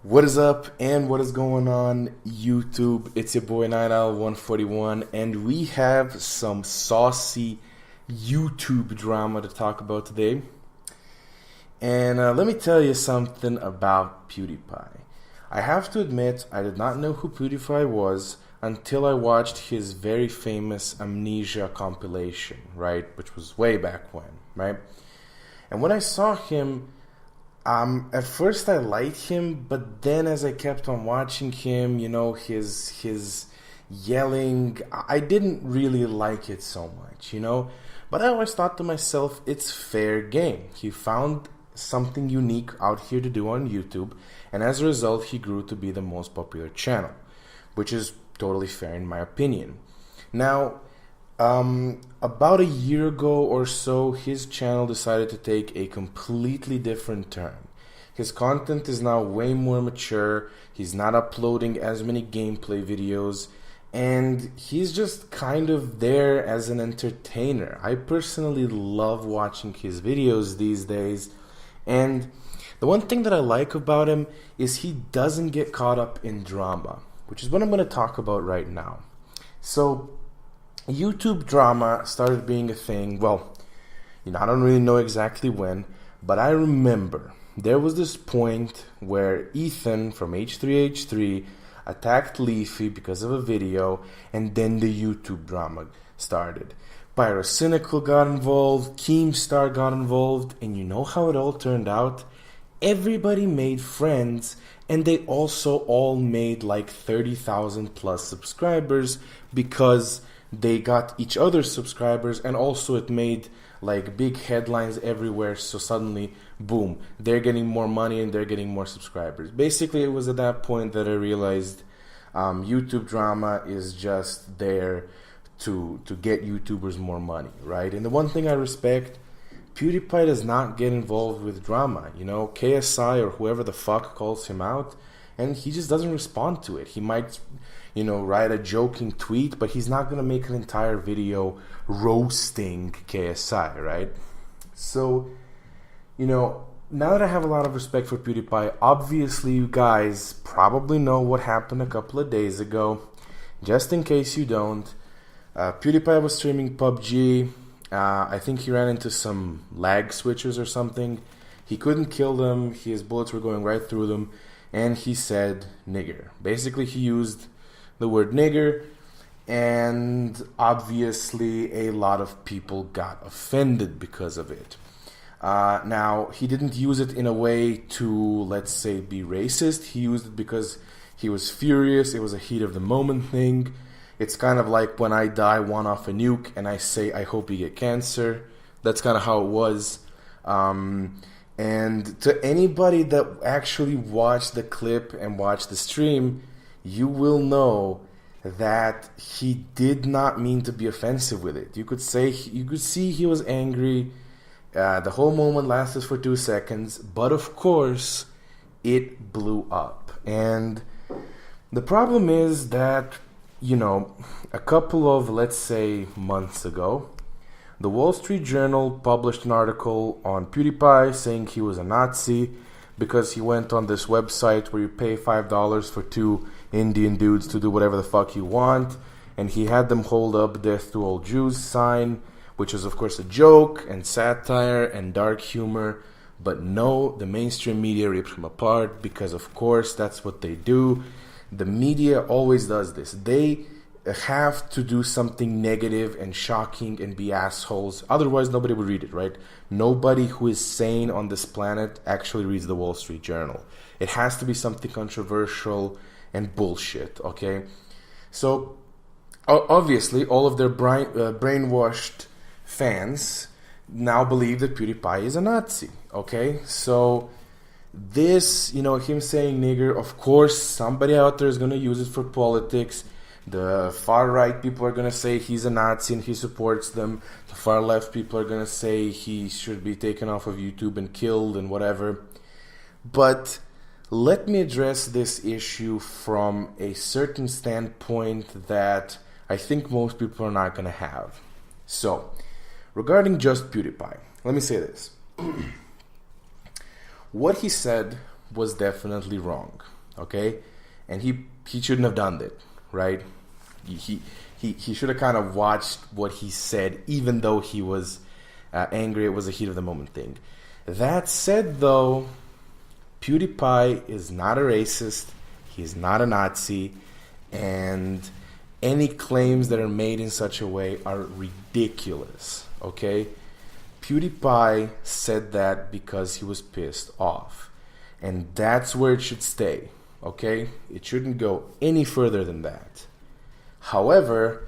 What is up and what is going on YouTube? It's your boy Night Owl 141 and we have some saucy YouTube drama to talk about today. And let me tell you something about Pewdiepie. I have to admit I did not know who Pewdiepie was until I watched his very famous Amnesia compilation, right? Which was way back when, right? And when I saw him, at first I liked him, but then as I kept on watching him, you know, his yelling, I didn't really like it so much, you know. But I always thought to myself, it's fair game. He found something unique out here to do on YouTube, and as a result, he grew to be the most popular channel, which is totally fair in my opinion. Now, about a year ago or so, his channel decided to take a completely different turn. His content is now way more mature, he's not uploading as many gameplay videos, and he's just kind of there as an entertainer. I personally love watching his videos these days, and the one thing that I like about him is he doesn't get caught up in drama, which is what I'm going to talk about right now. So, YouTube drama started being a thing, well, you know, I don't really know exactly when, but I remember there was this point where Ethan from H3H3 attacked Leafy because of a video, and then the YouTube drama started. Pyrocynical got involved, Keemstar got involved, and you know how it all turned out? Everybody made friends, and they also all made like 30,000 plus subscribers because they got each other's subscribers, and also it made like big headlines everywhere, so suddenly, boom, they're getting more money and they're getting more subscribers. Basically, it was at that point that I realized YouTube drama is just there to get YouTubers more money, right? And the one thing I respect, PewDiePie does not get involved with drama, you know, KSI or whoever the fuck calls him out, and he just doesn't respond to it. He might, you know, write a joking tweet, but he's not going to make an entire video roasting KSI, right? So, you know, now that I have a lot of respect for PewDiePie, obviously you guys probably know what happened a couple of days ago. Just in case you don't, PewDiePie was streaming PUBG. I think he ran into some lag switches or something. He couldn't kill them. His bullets were going right through them. And he said nigger. Basically, he used the word nigger, and obviously a lot of people got offended because of it. Now, he didn't use it in a way to, let's say, be racist. He used it because he was furious. It was a heat of the moment thing. It's kind of like when I die one off a nuke and I say, I hope you get cancer. That's kind of how it was. And to anybody that actually watched the clip and watched the stream, you will know that he did not mean to be offensive with it. You could see he was angry. The whole moment lasted for 2 seconds, but of course, it blew up. And the problem is that, you know, a couple of, let's say, months ago, the Wall Street Journal published an article on PewDiePie saying he was a Nazi because he went on this website where you pay $5 for two Indian dudes to do whatever the fuck you want, and he had them hold up "Death to all Jews" sign, which is of course a joke and satire and dark humor. But no, the mainstream media ripped him apart because of course that's what they do. The media always does this. They have to do something negative and shocking and be assholes. Otherwise, nobody would read it, right? Nobody who is sane on this planet actually reads the Wall Street Journal. It has to be something controversial and bullshit, okay? So, obviously, all of their brainwashed fans now believe that PewDiePie is a Nazi, okay? So, this, you know, him saying nigger, of course, somebody out there is going to use it for politics. The far-right people are going to say he's a Nazi and he supports them. The far-left people are going to say he should be taken off of YouTube and killed and whatever. But let me address this issue from a certain standpoint that I think most people are not going to have. So, regarding just PewDiePie, let me say this. What he said was definitely wrong. okay? And he shouldn't have done that, right? He should have kind of watched what he said, even though he was angry. It was a heat of the moment thing. That said, though, PewDiePie is not a racist. He's not a Nazi. And any claims that are made in such a way are ridiculous, okay? PewDiePie said that because he was pissed off. And that's where it should stay, okay? It shouldn't go any further than that. However,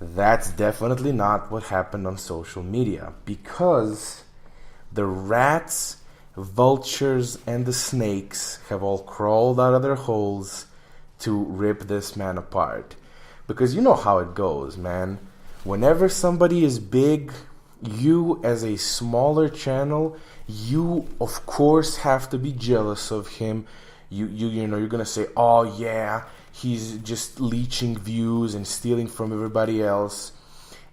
that's definitely not what happened on social media, because the rats, vultures, and the snakes have all crawled out of their holes to rip this man apart. Because you know how it goes, man. Whenever somebody is big, you as a smaller channel, you of course have to be jealous of him. You know, you're gonna say, oh yeah, he's just leeching views and stealing from everybody else.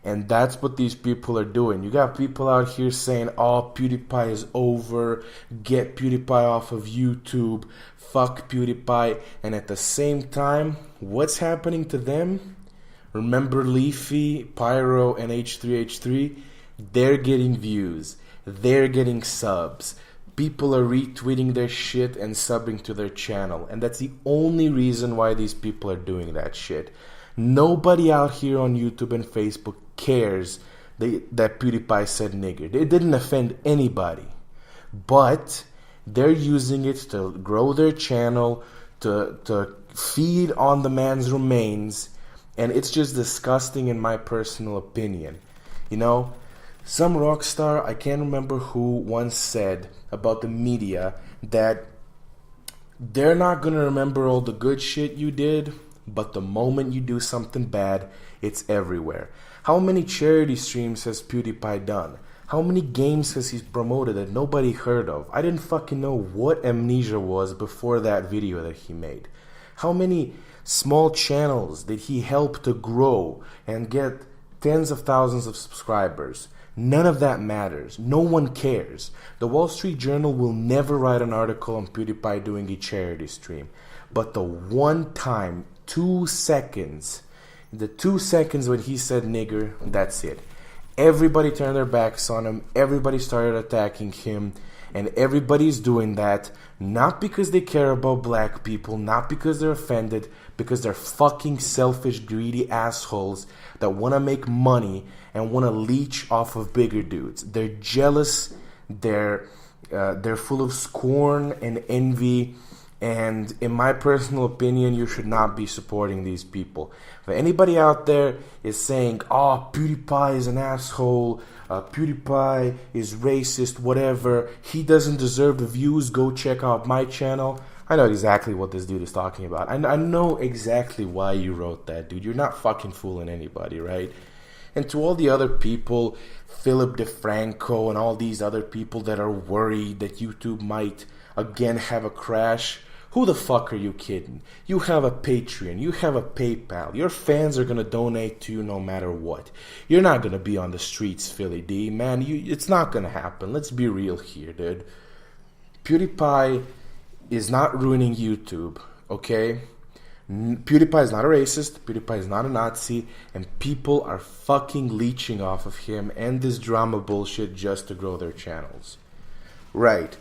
And that's what these people are doing. You got people out here saying, oh, PewDiePie is over, get PewDiePie off of YouTube, fuck PewDiePie. And at the same time, what's happening to them? Remember Leafy, Pyro, and H3H3? They're getting views. They're getting subs. People are retweeting their shit and subbing to their channel. And that's the only reason why these people are doing that shit. Nobody out here on YouTube and Facebook cares that PewDiePie said nigger. It didn't offend anybody. But they're using it to grow their channel, to feed on the man's remains. And it's just disgusting in my personal opinion. You know, some rock star, I can't remember who, once said about the media that they're not going to remember all the good shit you did, but the moment you do something bad, it's everywhere. How many charity streams has PewDiePie done? How many games has he promoted that nobody heard of? I didn't fucking know what Amnesia was before that video that he made. How many small channels did he help to grow and get tens of thousands of subscribers? None of that matters. No one cares. The Wall Street Journal will never write an article on PewDiePie doing a charity stream. But the one time, 2 seconds, the 2 seconds when he said nigger, that's it. Everybody turned their backs on him. Everybody started attacking him. And everybody's doing that not because they care about black people, not because they're offended, because they're fucking selfish, greedy assholes that want to make money and want to leech off of bigger dudes. They're jealous. They're full of scorn and envy. And in my personal opinion, you should not be supporting these people. If anybody out there is saying, oh, PewDiePie is an asshole, PewDiePie is racist, whatever, he doesn't deserve the views, go check out my channel. I know exactly what this dude is talking about. I know exactly why you wrote that, dude. You're not fucking fooling anybody, right? And to all the other people, Philip DeFranco and all these other people that are worried that YouTube might again have a crash, who the fuck are you kidding? You have a Patreon, you have a PayPal, your fans are gonna donate to you no matter what. You're not gonna be on the streets, Philly D, man. It's not gonna happen. Let's be real here, dude. PewDiePie is not ruining YouTube, okay? PewDiePie is not a racist, PewDiePie is not a Nazi, and people are fucking leeching off of him and this drama bullshit just to grow their channels. Right.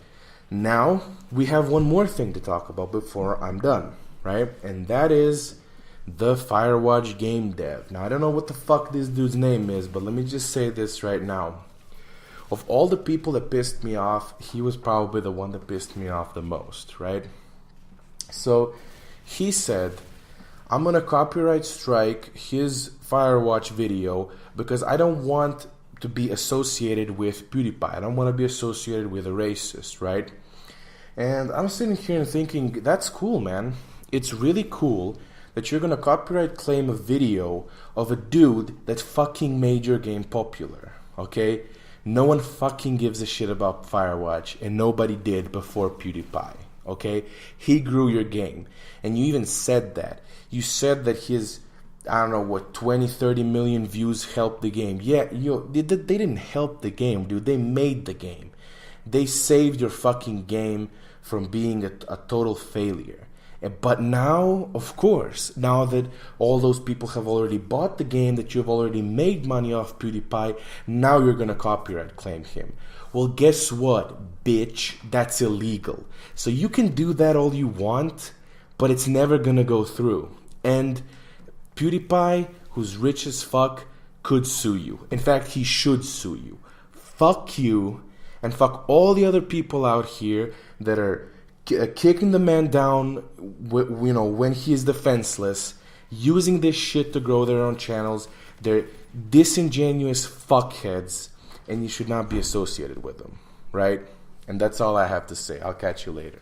Now, we have one more thing to talk about before I'm done, right? And that is the Firewatch game dev. Now, I don't know what the fuck this dude's name is, but let me just say this right now. Of all the people that pissed me off, he was probably the one that pissed me off the most, right? So, he said, I'm gonna copyright strike his Firewatch video because I don't want to be associated with PewDiePie. I don't want to be associated with a racist, right? And I'm sitting here and thinking, that's cool, man. It's really cool that you're gonna copyright claim a video of a dude that fucking made your game popular, okay? No one fucking gives a shit about Firewatch, and nobody did before PewDiePie, okay? He grew your game, and you even said that. You said that his, I don't know what, 20, 30 million views helped the game. Yeah, they didn't help the game, dude. They made the game. They saved your fucking game from being a total failure. But now, of course, now that all those people have already bought the game, that you've already made money off PewDiePie, now you're going to copyright claim him. Well, guess what, bitch? That's illegal. So you can do that all you want, but it's never going to go through. And PewDiePie, who's rich as fuck, could sue you. In fact, he should sue you. Fuck you, and fuck all the other people out here that are kicking the man down, when he is defenseless, using this shit to grow their own channels. They're disingenuous fuckheads, and you should not be associated with them, right? And that's all I have to say. I'll catch you later.